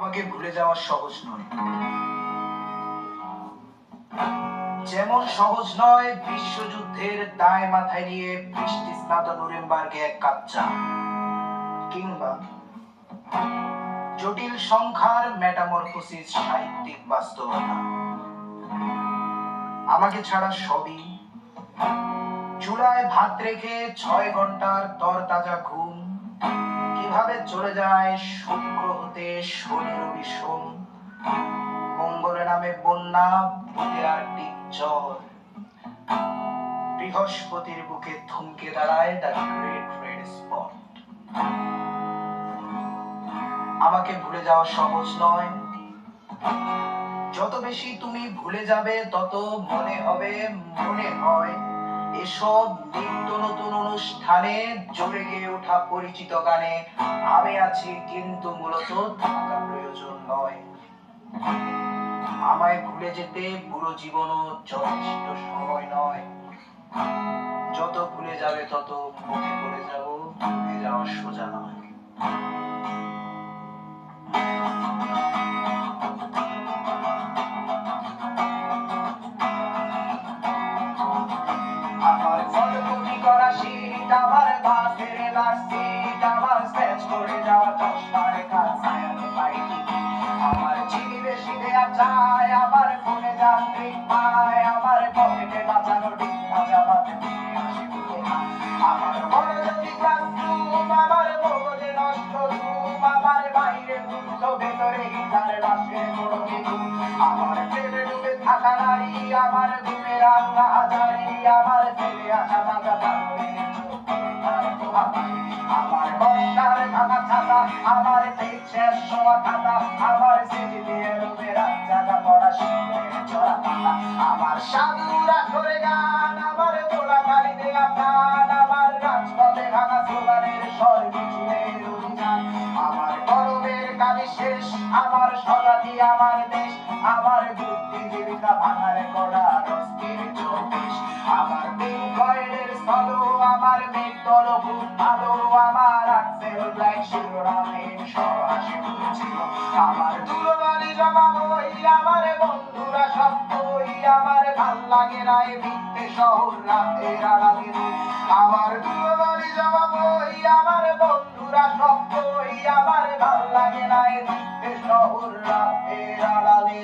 আমাকে ভুলে যাওয়া সহজ নয়, যেমন সহজ নয় বিশ্বযুদ্ধের দায় মাথায় নিয়ে বৃষ্টি স্নাত নুরেমবার্গে এক কাপ চা, কিংবা জটিল সংখ্যার মেটামরফোসিস সাহিত্যিক বাস্তবতা। আমাকে ছাড়া সবই চুলায় ভাত রেখে 6 ঘন্টার তরতাজা ঘুম কিভাবে চলে যায় শুক্র হতে শনি রবি সোম, মঙ্গলে নামে বন্যা, বুধে আর জ্বর, বৃহস্পতির বুকে থমকে দাঁড়ায় দ্য গ্রেট রেড স্পট। আমাকে ভুলে যাওয়া সহজ নয়, যত বেশি তুমি ভুলে যাবে তত মনে হয় এসব নিত্য নতুন অনুষ্ঠানে জোরে গেয়ে ওঠা পরিচিত গানে আমি আছি, কিন্তু মূলত থাকা প্রয়োজন নয়। আমায় ভুলে যেতে পুরো জীবনও যথেষ্ট সময় নয়, যত ভুলে যাবে তত মনে পড়ে যাব, ভুলে যাওয়া সোজা নয়। আমার ফটোকপি করা শীট, আমার বাসের লাসিট, আমার স্কেচ করে যাওয়া চশমার কাছে পাইনি, আমার চিনি বেশি দেয়া চায়, আমার ফোনে যান্ত্রিক পায়, আমার পকেটে বাঁচানো ডিঙ্গা জামাতে আসে বলে আমার মনোযোগী ক্লাসরুম, আমার মগজে নষ্ট ঘুম, আমার বাইরে যুদ্ধ ভেতরে গিটার লাশের বড় বেগুন, আমার প্রেমে ডুবে থাকা নারী, আমার ঘুমের আঙ্গা হাজারি, আমার ছেলে আসা তাজা তাজরে আমার বর্ষার ভাঙা ছাতা, আমার পেট শেষ হওয়া খাতা, আমার স্মৃতি দিয়ে ডুবে রাত জাগা পড়া শীতের চড়া পাতা, আমার সাধুরা করে গান, আমার তোলা গাড়ি দেয়া প্রাণ, আমার রাজপথে ভাঙা স্লোগানের স্বর মিছিলের অভিযান, আমার গরমের কানে শেষ, আমার স্বজাতি আমার দেশ, আমার বুদ্ধি জীবিকা ভাঙার কড়া রস্তির চব্বিশ, আমার পিঙ্কয়ের স্থল, আমার মেঘদল খুব ভালো, আমার আক্সেল ব্ল্যাক শিরোনামের সহাসি ছিল, আমার দুর্বালি জমা বই, আমার বন্ধুরা সব বই, আমার ভাল লাগে না এ ভিত্তে শহর রাতের আড়ালে, আমার দুর্বালি জমা বই, আমার বন্ধুরা সব বই, আমার ভাল লাগে না এ ভিত্তে শহর রাতের আড়ালে।